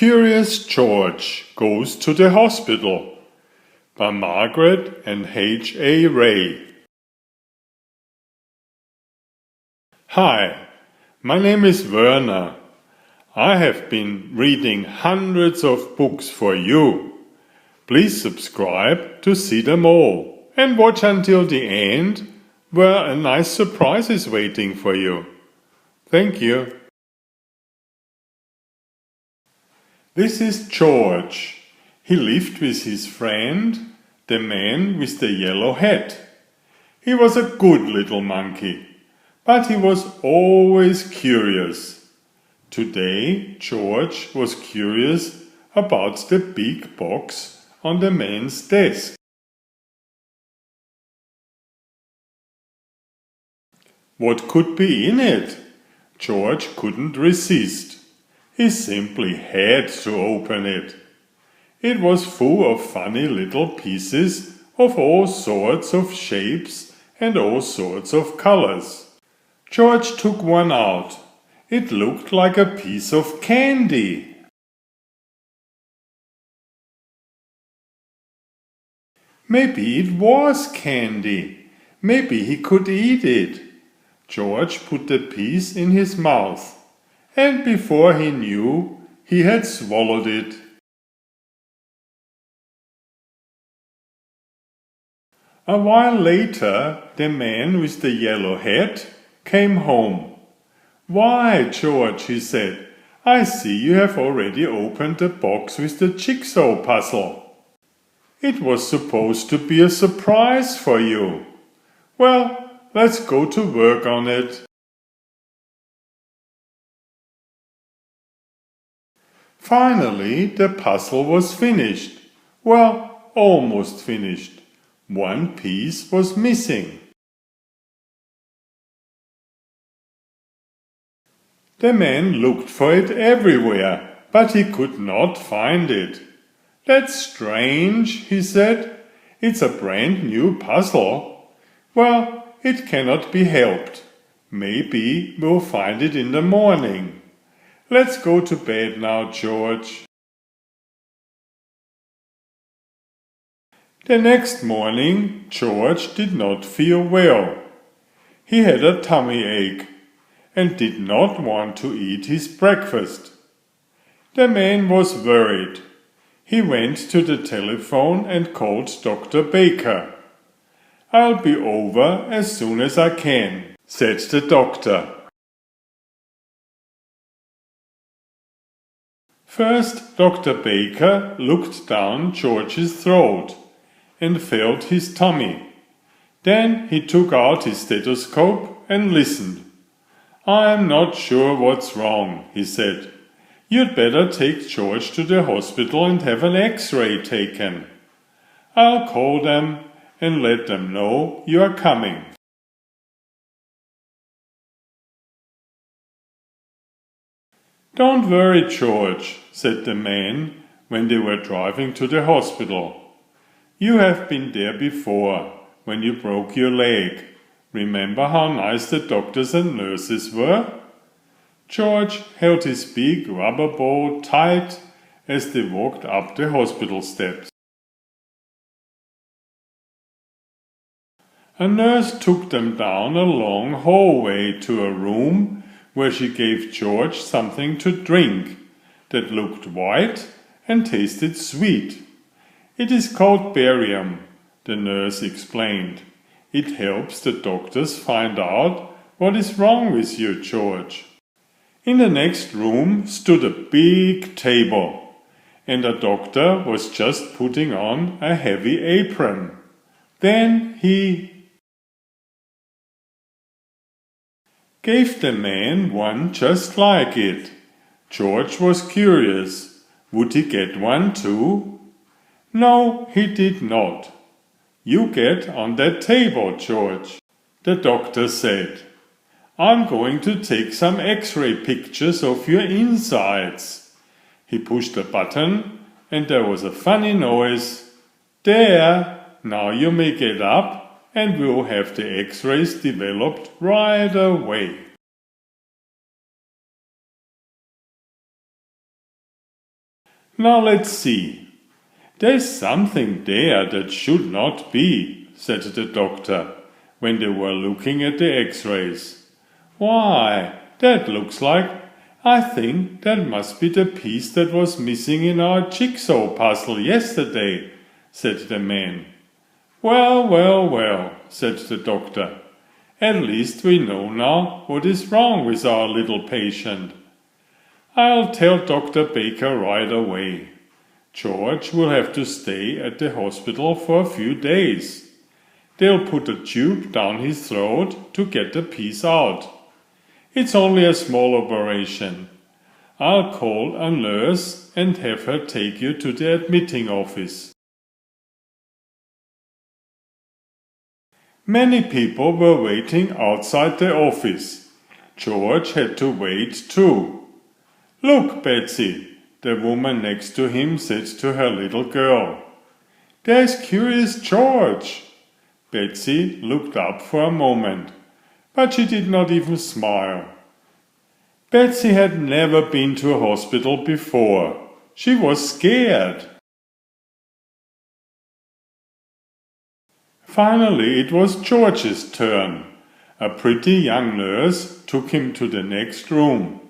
Curious George Goes to the Hospital by Margret and H. Ray. Hi, my name is Werner. I have been reading hundreds of books for you. Please subscribe to see them all and watch until the end, where a nice surprise is waiting for you. Thank you. This is George. He lived with his friend, the man with the yellow hat. He was a good little monkey, but he was always curious. Today, George was curious about the big box on the man's desk. What could be in it? George couldn't resist. He simply had to open it. It was full of funny little pieces of all sorts of shapes and all sorts of colors. George took one out. It looked like a piece of candy. Maybe it was candy. Maybe he could eat it. George put the piece in his mouth, and before he knew, he had swallowed it. A while later, the man with the yellow hat came home. "Why, George," he said, "I see you have already opened the box with the jigsaw puzzle. It was supposed to be a surprise for you. Well, let's go to work on it." Finally, the puzzle was finished. Well, almost finished. One piece was missing. The man looked for it everywhere, but he could not find it. "That's strange," he said. "It's a brand new puzzle. Well, it cannot be helped. Maybe we'll find it in the morning. Let's go to bed now, George." The next morning, George did not feel well. He had a tummy ache and did not want to eat his breakfast. The man was worried. He went to the telephone and called Dr. Baker. "I'll be over as soon as I can," said the doctor. First, Dr. Baker looked down George's throat and felt his tummy. Then he took out his stethoscope and listened. "I'm not sure what's wrong," he said. "You'd better take George to the hospital and have an X-ray taken. I'll call them and let them know you are coming." "Don't worry, George," said the man when they were driving to the hospital. "You have been there before, when you broke your leg. Remember how nice the doctors and nurses were?" George held his big rubber ball tight as they walked up the hospital steps. A nurse took them down a long hallway to a room where she gave George something to drink that looked white and tasted sweet. "It is called barium," the nurse explained. "It helps the doctors find out what is wrong with you, George." In the next room stood a big table, and a doctor was just putting on a heavy apron. Then he gave the man one just like it. George was curious. Would he get one too? No, he did not. "You get on that table, George," the doctor said. "I'm going to take some X-ray pictures of your insides." He pushed a button and there was a funny noise. "There, now you may get up and we'll have the X-rays developed right away." Now let's see. There's something there that should not be, said the doctor, when they were looking at the X-rays. Why, that looks like, I think that must be the piece that was missing in our jigsaw puzzle yesterday, said the man. Well, well, well, said the doctor. At least we know now what is wrong with our little patient. I'll tell Dr. Baker right away. George will have to stay at the hospital for a few days. They'll put a tube down his throat to get the piece out. It's only a small operation. I'll call a nurse and have her take you to the admitting office. Many people were waiting outside the office. George had to wait too. Look, Betsy, the woman next to him said to her little girl. There's Curious George. Betsy looked up for a moment, but she did not even smile. Betsy had never been to a hospital before. She was scared. Finally, it was George's turn. A pretty young nurse took him to the next room.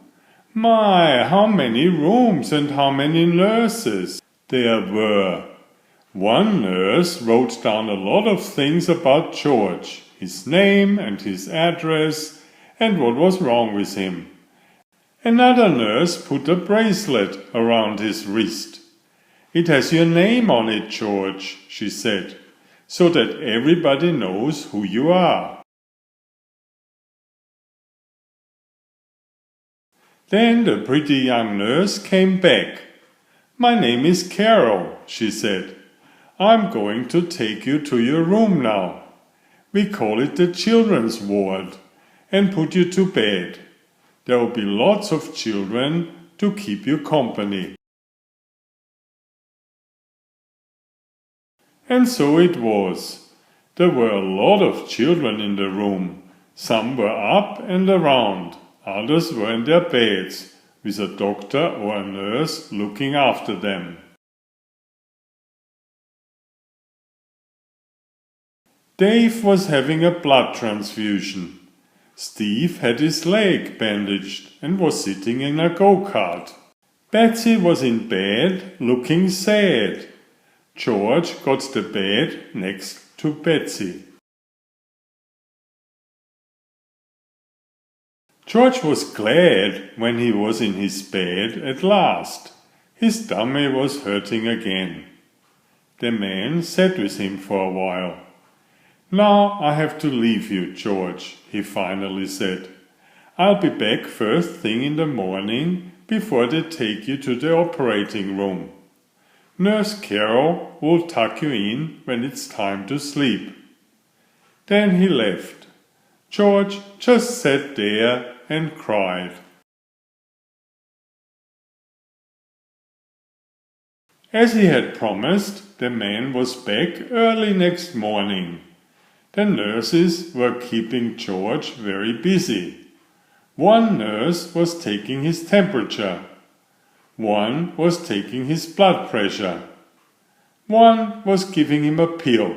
My, how many rooms and how many nurses there were! One nurse wrote down a lot of things about George, his name and his address, and what was wrong with him. Another nurse put a bracelet around his wrist. It has your name on it, George, she said, so that everybody knows who you are. Then the pretty young nurse came back. My name is Carol, she said. I'm going to take you to your room now. We call it the children's ward, and put you to bed. There will be lots of children to keep you company. And so it was. There were a lot of children in the room. Some were up and around, others were in their beds, with a doctor or a nurse looking after them. Dave was having a blood transfusion. Steve had his leg bandaged and was sitting in a go-kart. Betsy was in bed, looking sad. George got the bed next to Betsy. George was glad when he was in his bed at last. His tummy was hurting again. The man sat with him for a while. Now I have to leave you, George, he finally said. I'll be back first thing in the morning before they take you to the operating room. Nurse Carol will tuck you in when it's time to sleep. Then he left. George just sat there and cried. As he had promised, the man was back early next morning. The nurses were keeping George very busy. One nurse was taking his temperature. One was taking his blood pressure. One was giving him a pill.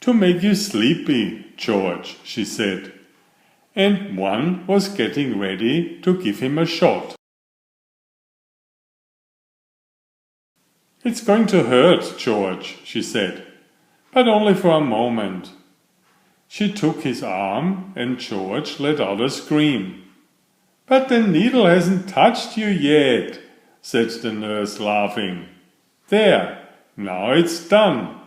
To make you sleepy, George, she said. And one was getting ready to give him a shot. It's going to hurt, George, she said, but only for a moment. She took his arm and George let out a scream. But the needle hasn't touched you yet, said the nurse, laughing. There, now it's done.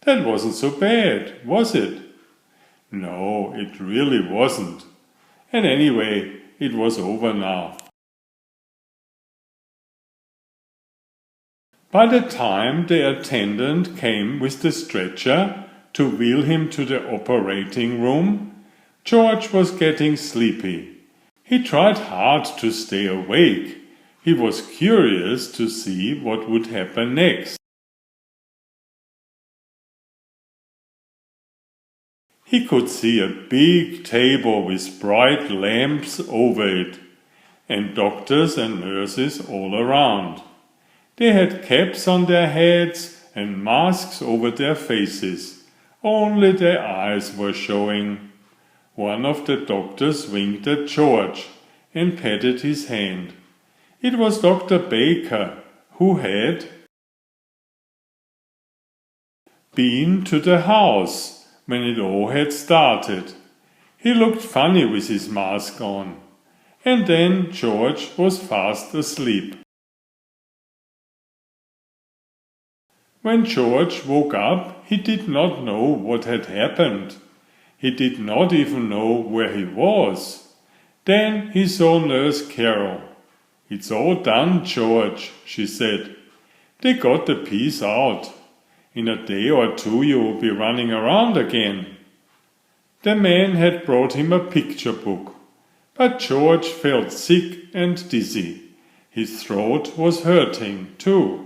That wasn't so bad, was it? No, it really wasn't. And anyway, it was over now. By the time the attendant came with the stretcher to wheel him to the operating room, George was getting sleepy. He tried hard to stay awake. He was curious to see what would happen next. He could see a big table with bright lamps over it, and doctors and nurses all around. They had caps on their heads and masks over their faces. Only their eyes were showing. One of the doctors winked at George and patted his hand. It was Dr. Baker, who had been to the house when it all had started. He looked funny with his mask on. And then George was fast asleep. When George woke up, he did not know what had happened. He did not even know where he was. Then he saw Nurse Carol. "It's all done, George," she said. "They got the piece out. In a day or two you will be running around again." The man had brought him a picture book. But George felt sick and dizzy. His throat was hurting, too.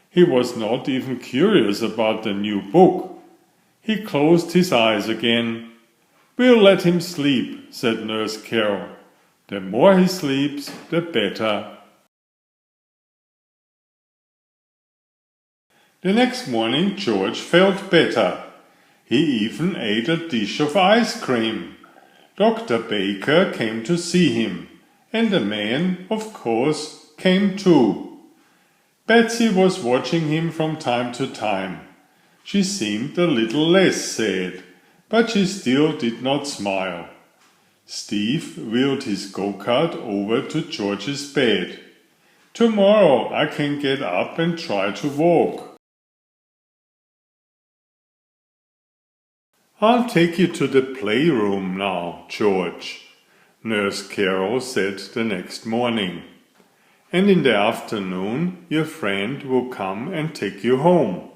He was not even curious about the new book. He closed his eyes again. "We'll let him sleep," said Nurse Carol. "The more he sleeps, the better." The next morning George felt better. He even ate a dish of ice cream. Dr. Baker came to see him, and the man, of course, came too. Betsy was watching him from time to time. She seemed a little less sad, but she still did not smile. Steve wheeled his go-kart over to George's bed. "Tomorrow I can get up and try to walk." "I'll take you to the playroom now, George," Nurse Carol said the next morning. "And in the afternoon your friend will come and take you home."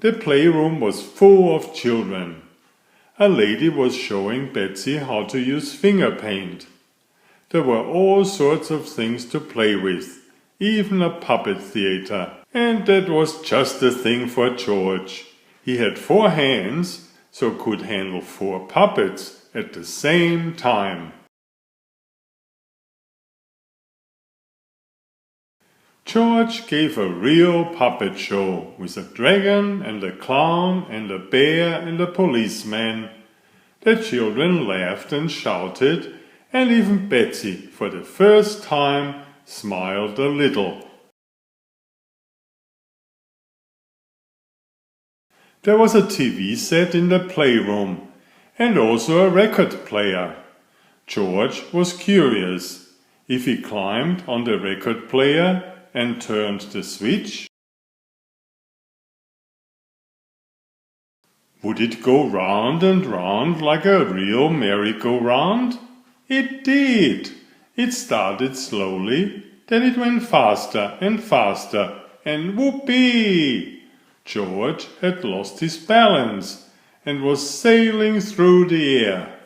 The playroom was full of children. A lady was showing Betsy how to use finger paint. There were all sorts of things to play with, even a puppet theater. And that was just the thing for George. He had 4 hands, so could handle 4 puppets at the same time. George gave a real puppet show with a dragon and a clown and a bear and a policeman. The children laughed and shouted, and even Betsy, for the first time, smiled a little. There was a TV set in the playroom, and also a record player. George was curious. If he climbed on the record player and turned the switch, would it go round and round like a real merry-go-round? It did. It started slowly, then it went faster and faster, and whoopee! George had lost his balance and was sailing through the air.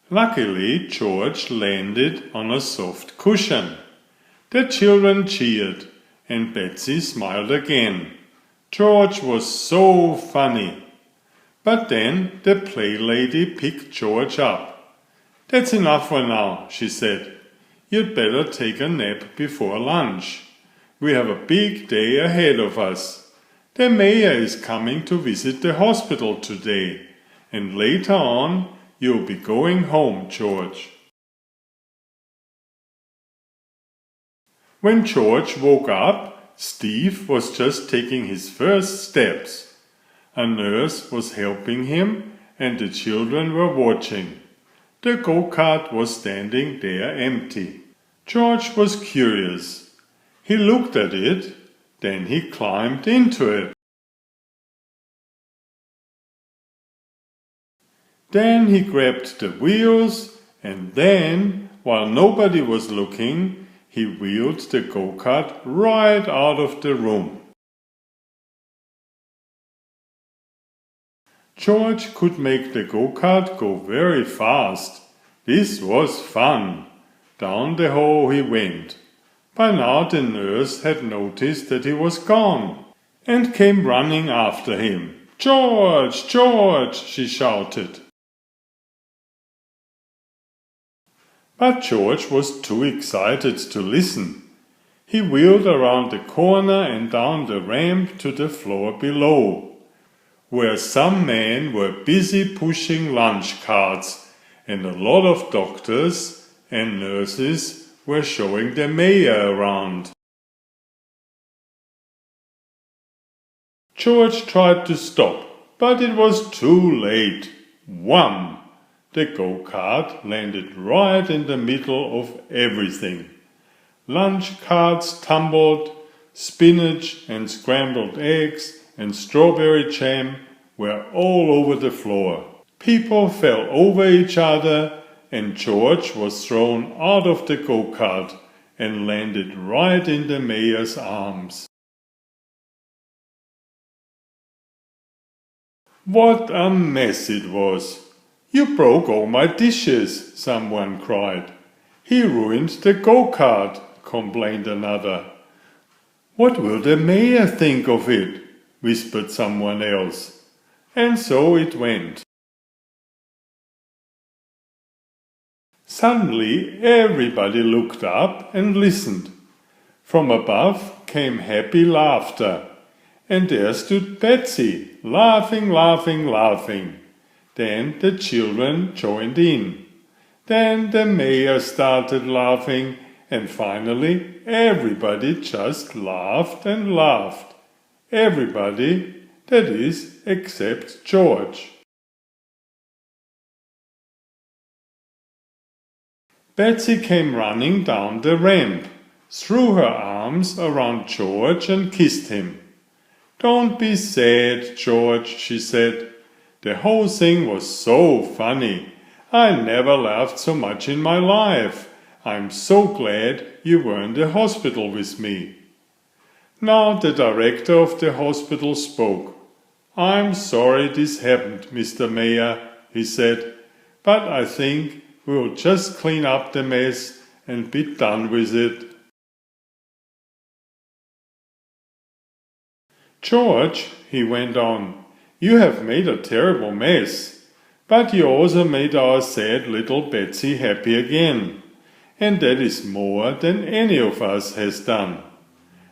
Luckily, George landed on a soft cushion. The children cheered, and Betsy smiled again. George was so funny. But then the play lady picked George up. "That's enough for now," she said. "You'd better take a nap before lunch. We have a big day ahead of us. The mayor is coming to visit the hospital today, and later on you'll be going home, George." When George woke up, Steve was just taking his first steps. A nurse was helping him, and the children were watching. The go-kart was standing there empty. George was curious. He looked at it, then he climbed into it. Then he grabbed the wheels, and then, while nobody was looking, he wheeled the go-kart right out of the room. George could make the go-kart go very fast. This was fun. Down the hall he went. By now the nurse had noticed that he was gone, and came running after him. "George! George!" she shouted. But George was too excited to listen. He wheeled around the corner and down the ramp to the floor below, where some men were busy pushing lunch carts, and a lot of doctors and nurses were showing the mayor around. George tried to stop, but it was too late. Wham! The go-kart landed right in the middle of everything. Lunch carts tumbled, spinach and scrambled eggs and strawberry jam were all over the floor. People fell over each other, and George was thrown out of the go-kart and landed right in the mayor's arms. What a mess it was! "You broke all my dishes," someone cried. "He ruined the go-kart," complained another. "What will the mayor think of it?" whispered someone else. And so it went. Suddenly everybody looked up and listened. From above came happy laughter, and there stood Betsy, laughing, laughing, laughing. Then the children joined in. Then the mayor started laughing, and finally everybody just laughed and laughed. Everybody, that is, except George. Betsy came running down the ramp, threw her arms around George and kissed him. "Don't be sad, George," she said. "The whole thing was so funny. I never laughed so much in my life. I'm so glad you were in the hospital with me." Now the director of the hospital spoke. "I'm sorry this happened, Mr. Mayor," he said, "but I think we'll just clean up the mess and be done with it." "George," he went on, "you have made a terrible mess, but you also made our sad little Betsy happy again, and that is more than any of us has done.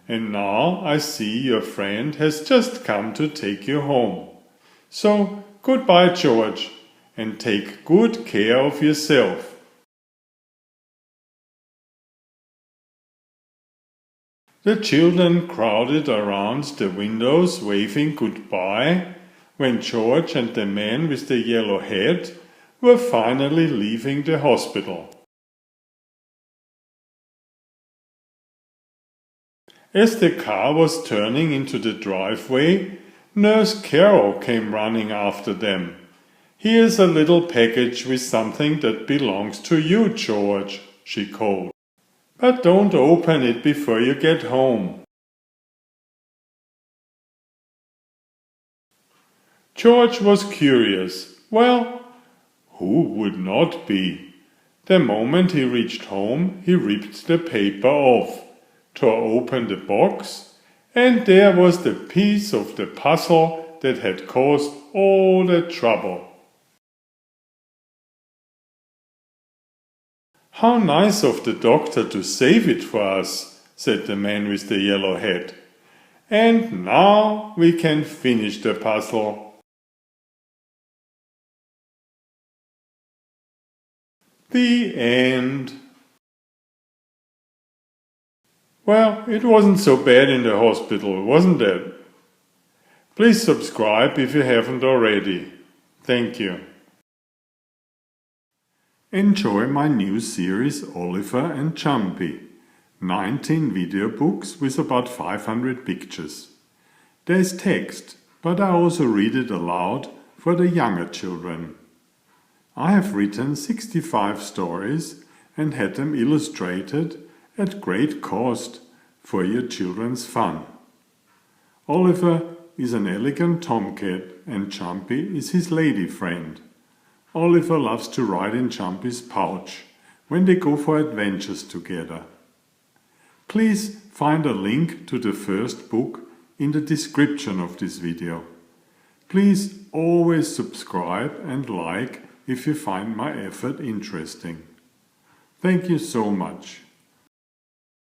And now I see your friend has just come to take you home. So goodbye, George, and take good care of yourself." The children crowded around the windows waving goodbye when George and the man with the yellow hat were finally leaving the hospital. As the car was turning into the driveway, Nurse Carol came running after them. "Here's a little package with something that belongs to you, George," she called. "But don't open it before you get home." George was curious. Well, who would not be? The moment he reached home, he ripped the paper off, tore open the box, and there was the piece of the puzzle that had caused all the trouble. "How nice of the doctor to save it for us," said the man with the yellow hat. "And now we can finish the puzzle." The end. Well, it wasn't so bad in the hospital, wasn't it? Please subscribe if you haven't already. Thank you. Enjoy my new series Oliver and Jumpy. 19 video books with about 500 pictures. There's text, but I also read it aloud for the younger children. I have written 65 stories and had them illustrated at great cost for your children's fun. Oliver is an elegant tomcat and Jumpy is his lady friend. Oliver loves to ride in Jumpy's pouch when they go for adventures together. Please find a link to the first book in the description of this video. Please always subscribe and like if you find my effort interesting. Thank you so much.